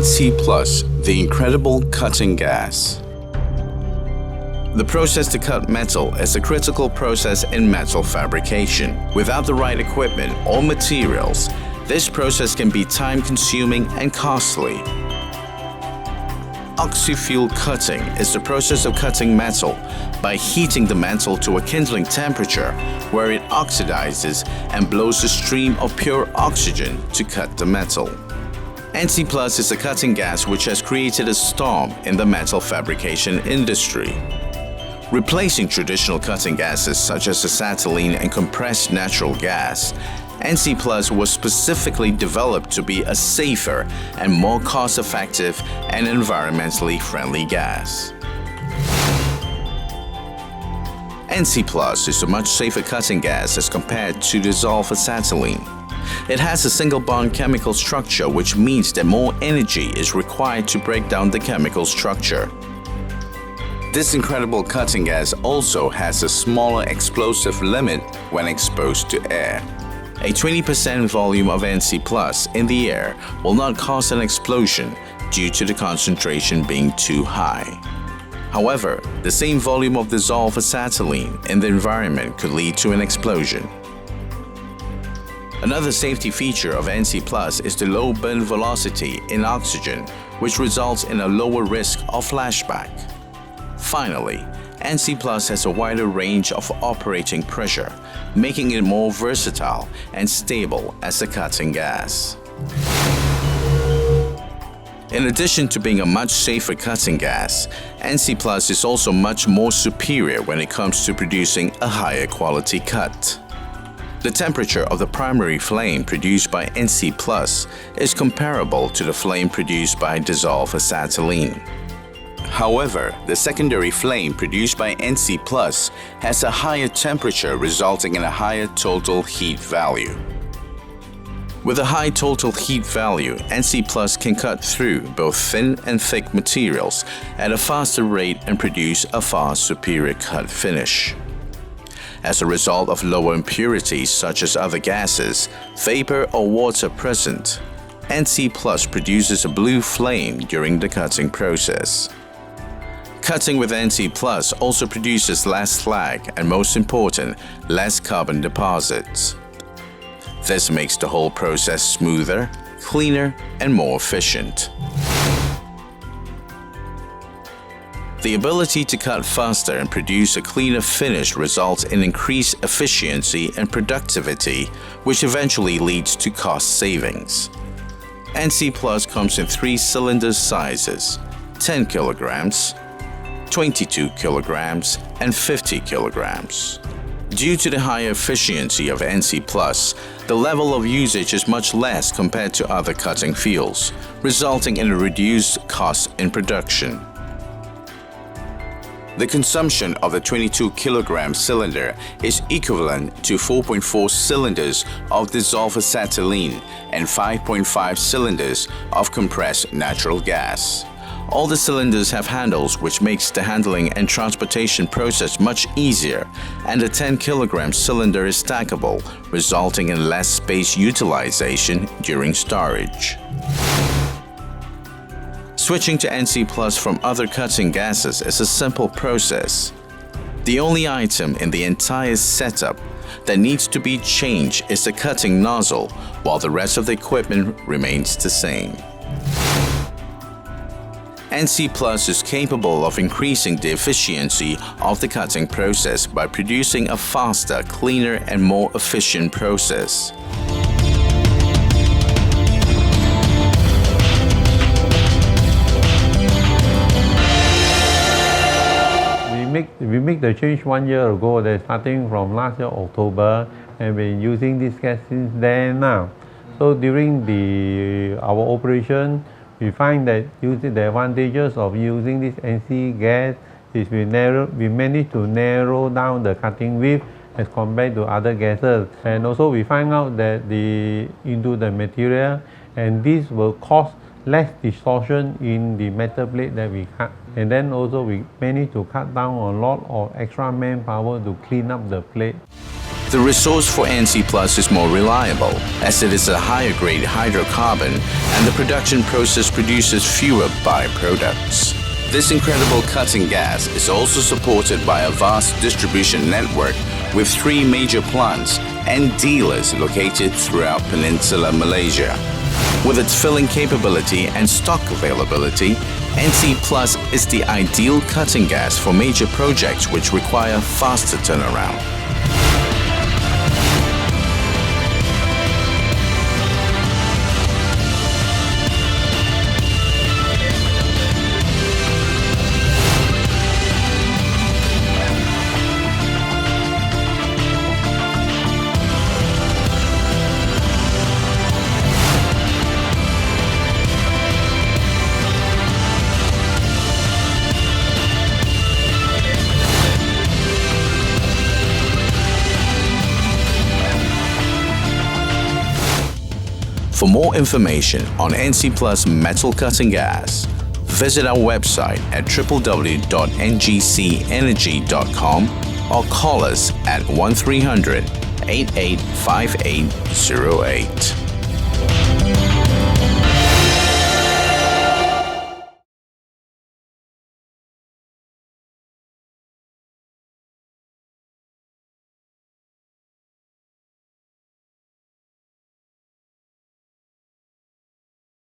NC+, the incredible cutting gas. The process to cut metal is a critical process in metal fabrication. Without the right equipment or materials, this process can be time-consuming and costly. Oxy-fuel cutting is the process of cutting metal by heating the metal to a kindling temperature where it oxidizes and blows a stream of pure oxygen to cut the metal. NC+ is a cutting gas which has created a storm in the metal fabrication industry. Replacing traditional cutting gases such as acetylene and compressed natural gas, NC+ was specifically developed to be a safer and more cost-effective and environmentally friendly gas. NC+ is a much safer cutting gas as compared to dissolved acetylene. It has a single bond chemical structure, which means that more energy is required to break down the chemical structure. This incredible cutting gas also has a smaller explosive limit when exposed to air. A 20% volume of NC+ in the air will not cause an explosion due to the concentration being too high. However, the same volume of dissolved acetylene in the environment could lead to an explosion. Another safety feature of NC+ is the low burn velocity in oxygen, which results in a lower risk of flashback. Finally, NC+ has a wider range of operating pressure, making it more versatile and stable as a cutting gas. In addition to being a much safer cutting gas, NC+ is also much more superior when it comes to producing a higher quality cut. The temperature of the primary flame produced by NC+ is comparable to the flame produced by dissolved acetylene. However, the secondary flame produced by NC+ has a higher temperature, resulting in a higher total heat value. With a high total heat value, NC+ can cut through both thin and thick materials at a faster rate and produce a far superior cut finish. As a result of lower impurities such as other gases, vapor or water present, NC+ produces a blue flame during the cutting process. Cutting with NC+ also produces less slag and, most important, less carbon deposits. This makes the whole process smoother, cleaner, and more efficient. The ability to cut faster and produce a cleaner finish results in increased efficiency and productivity, which eventually leads to cost savings. NC+ comes in 3 cylinder sizes: 10 kilograms, 22 kilograms, and 50 kilograms. Due to the higher efficiency of NC+, the level of usage is much less compared to other cutting fields, resulting in a reduced cost in production. The consumption of the 22 kilogram cylinder is equivalent to 4.4 cylinders of dissolved acetylene and 5.5 cylinders of compressed natural gas. All the cylinders have handles, which makes the handling and transportation process much easier, and the 10 kilogram cylinder is stackable, resulting in less space utilization during storage. Switching to NC+ from other cutting gases is a simple process. The only item in the entire setup that needs to be changed is the cutting nozzle, while the rest of the equipment remains the same. NC+ is capable of increasing the efficiency of the cutting process by producing a faster, cleaner, and more efficient process. We make the change 1 year ago. They're starting from last year October, and we're using this gas since then now. So during our operation, we find that using the advantages of using this NC gas is we manage to narrow down the cutting width as compared to other gases, and also we find out that into the material, and this will cause less distortion in the metal plate that we cut, and then also we manage to cut down a lot of extra manpower to clean up the plate. The resource for NC Plus is more reliable, as it is a higher grade hydrocarbon and the production process produces fewer byproducts. This incredible cutting gas is also supported by a vast distribution network with 3 major plants and dealers located throughout Peninsular Malaysia. With its filling capability and stock availability, NC Plus is the ideal cutting gas for major projects which require faster turnaround. For more information on NC Plus metal cutting gas, visit our website at www.ngcenergy.com or call us at 1300 885808.